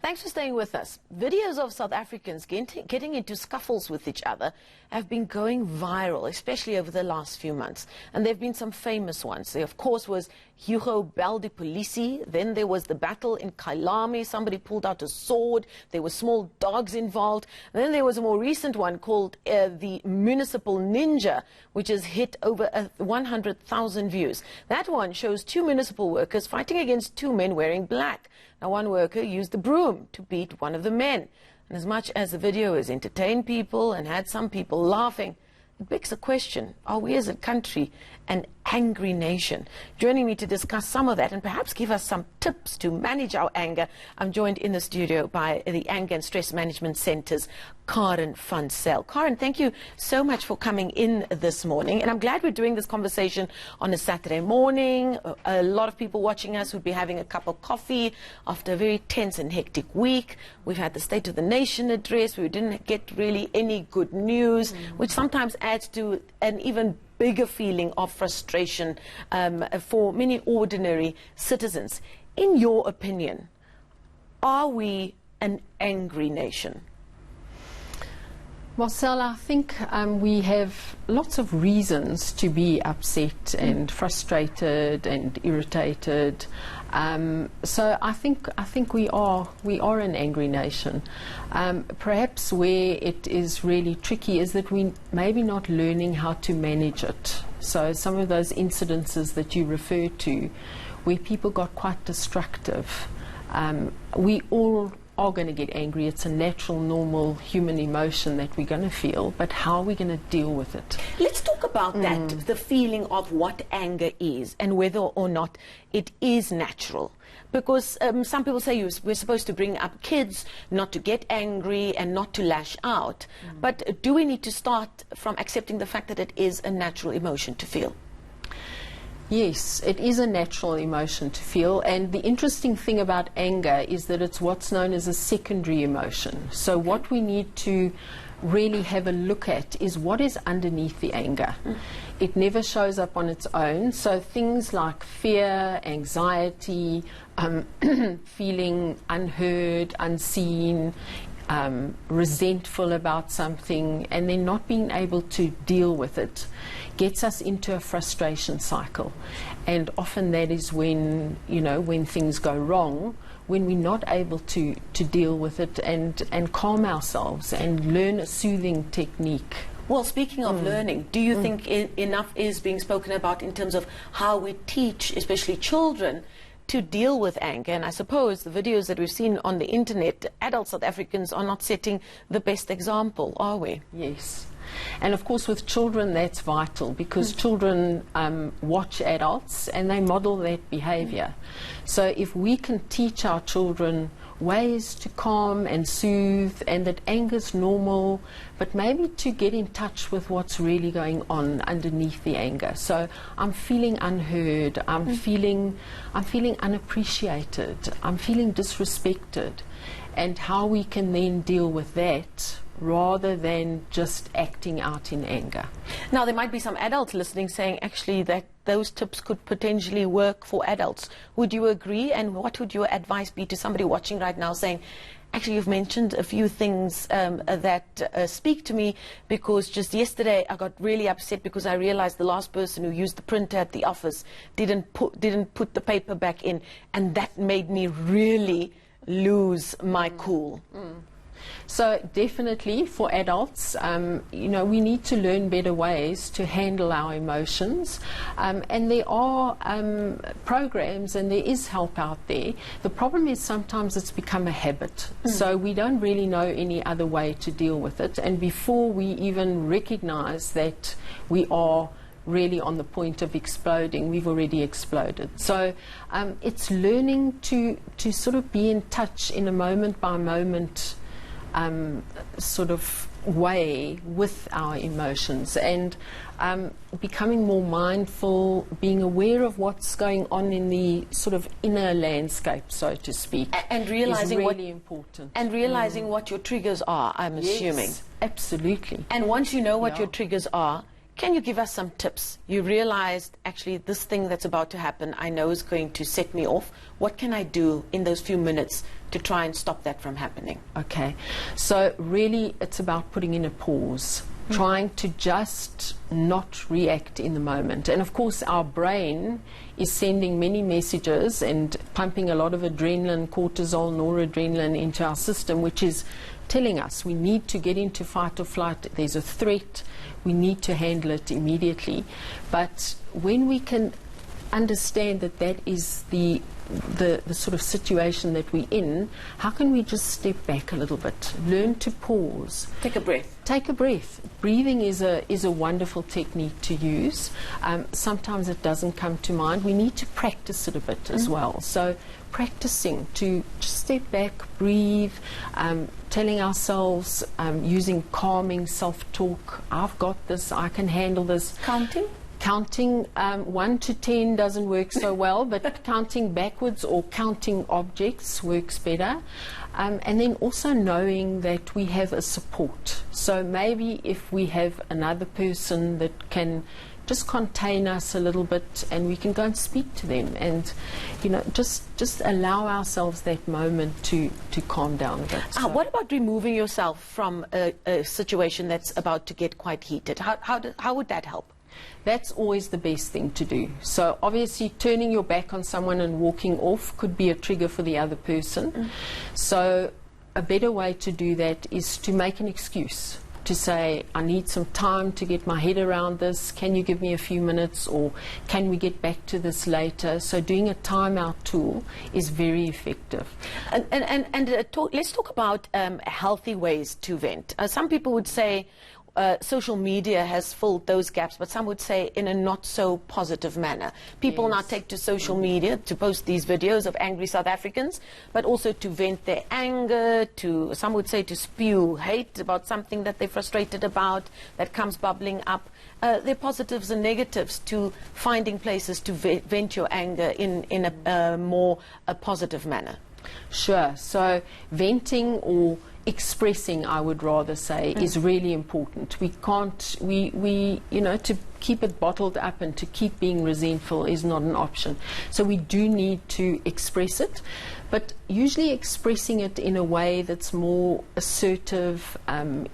Thanks for staying with us. Videos of South Africans getting into scuffles with each other have been going viral, especially over the last few months. And there have been some famous ones. There, of course, was Hugo polisie. Then there was the battle in Kailami. Somebody pulled out a sword. There were small dogs involved. And then there was a more recent one called the Municipal Ninja, which has hit over 100,000 views. That one shows two municipal workers fighting against two men wearing black. Now, one worker used the broom to beat one of the men. And as much as the video has entertained people and had some people laughing, it begs the question, are we as a country an angry nation? Joining me to discuss some of that and perhaps give us some tips to manage our anger, I'm joined in the studio by the Anger and Stress Management Centre's Karen van Zyl. Karen, thank you so much for coming in this morning. And I'm glad we're doing this conversation on a Saturday morning. A lot of people watching us would be having a cup of coffee after a very tense and hectic week. We've had the State of the Nation address. We didn't get really any good news, which sometimes adds to an even bigger feeling of frustration for many ordinary citizens. In your opinion, are we an angry nation? Marcel, I think we have lots of reasons to be upset and frustrated and irritated. So I think we are an angry nation. Perhaps where it is really tricky is that we maybe not learning how to manage it. So some of those incidences that you refer to, where people got quite destructive, we all are going to get angry. It's a natural, normal human emotion that we're going to feel, but how are we going to deal with it? Let's talk about that, the feeling of what anger is and whether or not it is natural. Because some people say we're supposed to bring up kids not to get angry and not to lash out. But do we need to start from accepting the fact that it is a natural emotion to feel? Yes, it is a natural emotion to feel, and the interesting thing about anger is that it's what's known as a secondary emotion. So what we need to really have a look at is what is underneath the anger. It never shows up on its own, so things like fear, anxiety, feeling unheard, unseen, resentful about something, and then not being able to deal with it gets us into a frustration cycle. And often that is when, when things go wrong, when we're not able to deal with it and calm ourselves and learn a soothing technique. Well, speaking of learning, do you think enough is being spoken about in terms of how we teach, especially children, to deal with anger? And I suppose the videos that we've seen on the internet, adult South Africans are not setting the best example, are we? Yes. And of course with children that's vital, because children watch adults and they model that behavior. So if we can teach our children ways to calm and soothe, and that anger's normal, but maybe to get in touch with what's really going on underneath the anger. So I'm feeling unheard, I'm feeling unappreciated, I'm feeling disrespected, and how we can then deal with that rather than just acting out in anger. Now, there might be some adults listening saying actually that those tips could potentially work for adults. Would you agree? And what would your advice be to somebody watching right now saying, actually, you've mentioned a few things that speak to me, because just yesterday I got really upset because I realized the last person who used the printer at the office didn't put the paper back in, and that made me really lose my cool. So definitely for adults, we need to learn better ways to handle our emotions, and there are programs and there is help out there. The problem is sometimes it's become a habit, so we don't really know any other way to deal with it, and before we even recognize that we are really on the point of exploding, we've already exploded. So it's learning to sort of be in touch in a moment by moment sort of way with our emotions, and becoming more mindful, being aware of what's going on in the sort of inner landscape, so to speak, and realizing is really important. And realizing what your triggers are, I'm assuming. Absolutely. And once you know what your triggers are, can you give us some tips? You realized, actually, this thing that's about to happen, I know is going to set me off. What can I do in those few minutes to try and stop that from happening? Okay, so really it's about putting in a pause, trying to just not react in the moment. And of course our brain is sending many messages and pumping a lot of adrenaline, cortisol, noradrenaline into our system, which is telling us we need to get into fight or flight. There's a threat, we need to handle it immediately. But when we can understand that that is the sort of situation that we're in, how can we just step back a little bit, learn to pause, Take a breath. take a breath. Breathing is a wonderful technique to use. Sometimes it doesn't come to mind. We need to practice it a bit as well. So practicing to just step back, breathe, telling ourselves, using calming self-talk, I've got this, I can handle this. Counting 1 to 10 doesn't work so well, but counting backwards or counting objects works better. And then also knowing that we have a support. So maybe if we have another person that can just contain us a little bit, and we can go and speak to them, and just allow ourselves that moment to calm down a bit. So What about removing yourself from a situation that's about to get quite heated? How would that help? that's always the best thing to do. So obviously turning your back on someone and walking off could be a trigger for the other person. So a better way to do that is to make an excuse, to say, I need some time to get my head around this, can you give me a few minutes, or can we get back to this later? So doing a timeout tool is very effective. Let's talk about healthy ways to vent. Some people would say social media has filled those gaps, but some would say in a not so positive manner. People now take to social media to post these videos of angry South Africans, but also to vent their anger, to, some would say, to spew hate about something that they're frustrated about that comes bubbling up. There are positives and negatives to finding places to vent your anger in a more positive manner. Sure. So venting, or expressing, I would rather say, is really important. We can't, you know, to keep it bottled up and to keep being resentful is not an option. So we do need to express it, but usually expressing it in a way that's more assertive,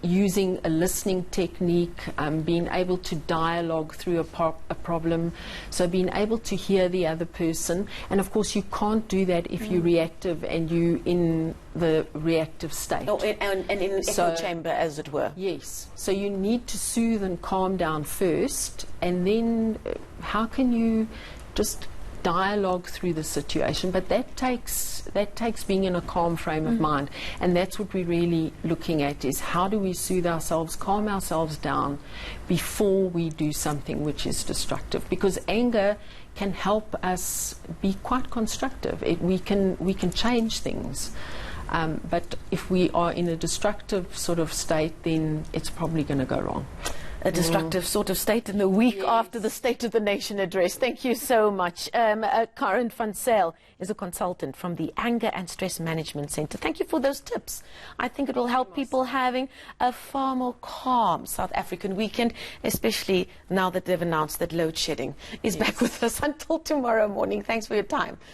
using a listening technique, being able to dialogue through a problem, so being able to hear the other person. And of course you can't do that if you're reactive and you in the reactive state. Oh, and in an echo chamber, as it were. Yes. So you need to soothe and calm down first, and then how can you just dialogue through the situation? But that takes being in a calm frame of mind, and that's what we're really looking at, is how do we soothe ourselves, calm ourselves down before we do something which is destructive, because anger can help us be quite constructive. We can change things. But if we are in a destructive sort of state, then it's probably going to go wrong. A destructive sort of state in the week after the State of the Nation address. Thank you so much. Karen van Zyl is a consultant from the Anger and Stress Management Center. Thank you for those tips. I think it will help people having a far more calm South African weekend, especially now that they've announced that load shedding is back with us until tomorrow morning. Thanks for your time.